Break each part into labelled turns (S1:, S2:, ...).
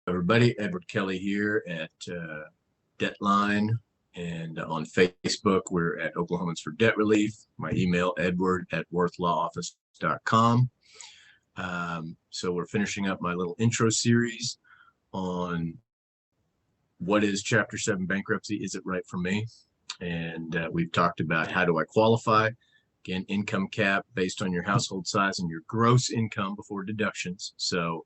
S1: Everybody, Edward Kelley here at Debtline, and on Facebook we're at Oklahomans for Debt Relief. My email edward@worthlawoffice.com. So we're finishing up my little intro series on what is Chapter 7 bankruptcy. Is it right for me? And we've talked about how do I qualify. Again, income cap based on your household size and your gross income before deductions. So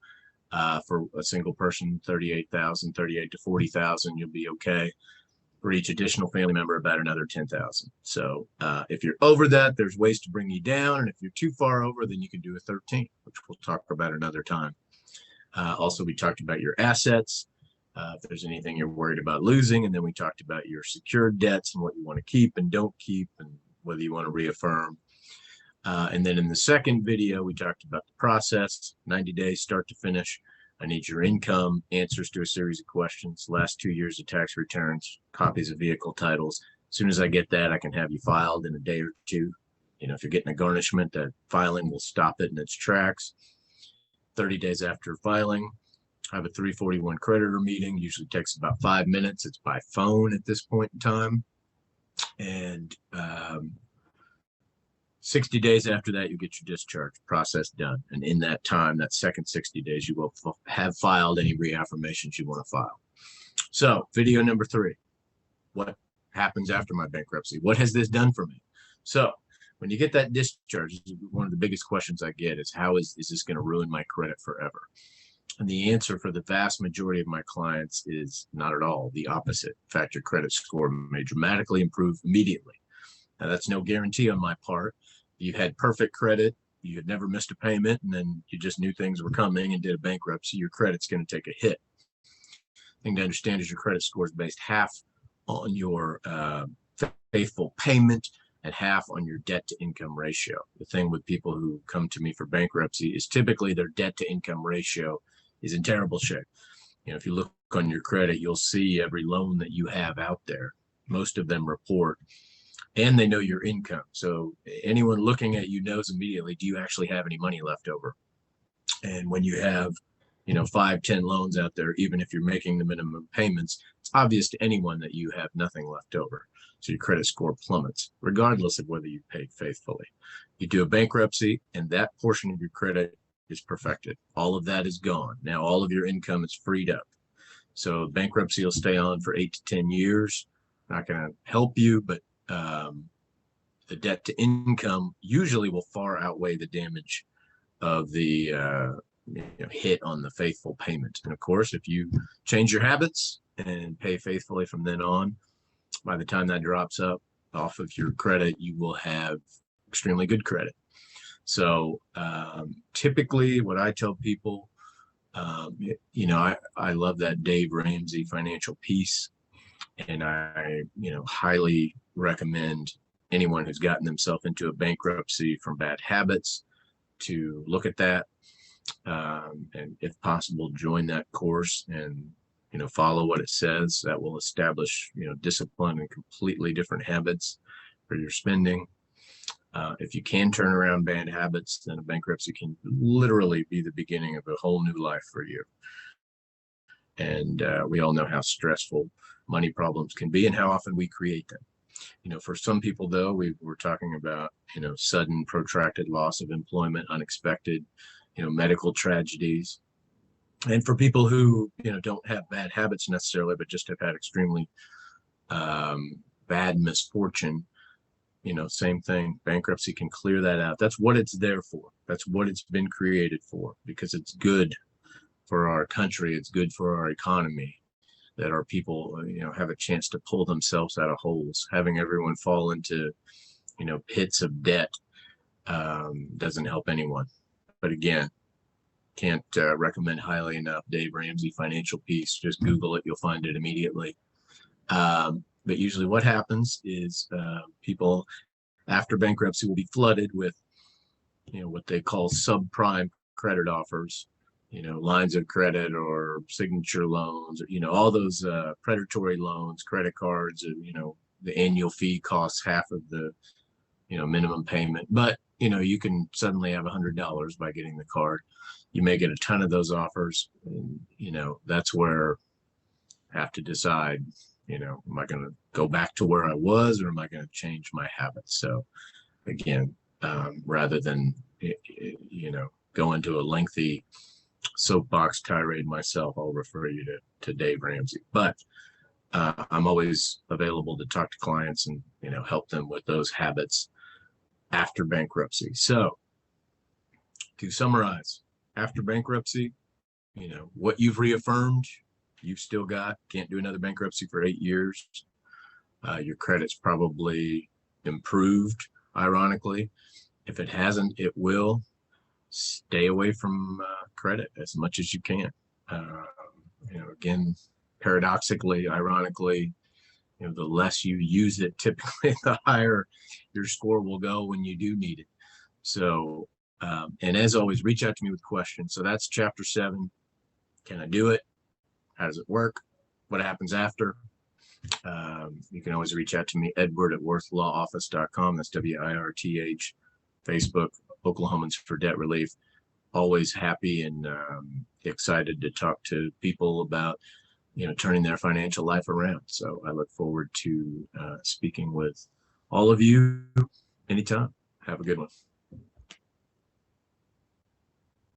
S1: for a single person, 38,000, 38 to 40,000, you'll be okay. For each additional family member, about another 10,000. So if you're over that, there's ways to bring you down. And if you're too far over, then you can do a 13, which we'll talk about another time. Also, we talked about your assets, if there's anything you're worried about losing. And then we talked about your secured debts and what you want to keep and don't keep, and whether you want to reaffirm. And then in the second video, we talked about the process, 90 days, start to finish. I need your income, answers to a series of questions, last 2 years of tax returns, copies of vehicle titles. As soon as I get that, I can have you filed in a day or two. You know, if you're getting a garnishment, that filing will stop it in its tracks. 30 days after filing, I have a 341 creditor meeting. Usually takes about 5 minutes. It's by phone at this point in time. And 60 days after that, you get your discharge process done. And in that time, that second 60 days, you will have filed any reaffirmations you want to file. So video number 3, what happens after my bankruptcy? What has this done for me? So when you get that discharge, one of the biggest questions I get is, how is this going to ruin my credit forever? And the answer for the vast majority of my clients is not at all, the opposite. In fact, your credit score may dramatically improve immediately. Now, that's no guarantee on my part. You had perfect credit, you had never missed a payment, and then you just knew things were coming and did a bankruptcy, your credit's going to take a hit. The thing to understand is your credit score is based half on your faithful payment and half on your debt to income ratio. The thing with people who come to me for bankruptcy is typically their debt to income ratio is in terrible shape. You know, if you look on your credit, you'll see every loan that you have out there. Most of them report, and they know your income. So anyone looking at you knows immediately, do you actually have any money left over? And when you have, 5, 10 loans out there, even if you're making the minimum payments, it's obvious to anyone that you have nothing left over. So your credit score plummets, regardless of whether you paid faithfully. You do a bankruptcy, and that portion of your credit is perfected. All of that is gone. Now all of your income is freed up. So bankruptcy will stay on for 8 to 10 years. Not going to help you, but the debt to income usually will far outweigh the damage of the hit on the faithful payment. And of course, if you change your habits and pay faithfully from then on, by the time that drops up off of your credit, you will have extremely good credit. So typically what I tell people, I love that Dave Ramsey financial piece, and I highly recommend anyone who's gotten themselves into a bankruptcy from bad habits to look at that, and if possible, join that course and follow what it says. That will establish discipline and completely different habits for your spending. If you can turn around bad habits, then a bankruptcy can literally be the beginning of a whole new life for you. And we all know how stressful money problems can be and how often we create them. For some people, though, we're talking about, sudden protracted loss of employment, unexpected, medical tragedies. And for people who, don't have bad habits necessarily, but just have had extremely bad misfortune, same thing. Bankruptcy can clear that out. That's what it's there for. That's what it's been created for, because it's good for our country. It's good for our economy that our people, have a chance to pull themselves out of holes. Having everyone fall into, pits of debt doesn't help anyone. But again, can't recommend highly enough Dave Ramsey financial piece. Just Google it, you'll find it immediately. But usually what happens is people after bankruptcy will be flooded with, what they call subprime credit offers, lines of credit or signature loans, all those predatory loans, credit cards, the annual fee costs half of the, minimum payment. But, you can suddenly have $100 by getting the card. you may get a ton of those offers. And, that's where I have to decide, am I going to go back to where I was, or am I going to change my habits? So again, rather than, go into a lengthy soapbox tirade myself, I'll refer you to Dave Ramsey. But I'm always available to talk to clients and, help them with those habits after bankruptcy. So to summarize, after bankruptcy, what you've reaffirmed, you've still got. Can't do another bankruptcy for 8 years. Your credit's probably improved, ironically. If it hasn't, it will. Stay away from credit as much as you can. Again, paradoxically, ironically, the less you use it, typically the higher your score will go when you do need it. So, and as always, reach out to me with questions. So that's chapter 7. Can I do it? How does it work? What happens after? You can always reach out to me, Edward at worthlawoffice.com. That's WIRTH. Facebook, Oklahomans for Debt Relief. Always happy and excited to talk to people about, turning their financial life around. So I look forward to speaking with all of you anytime. Have a good one.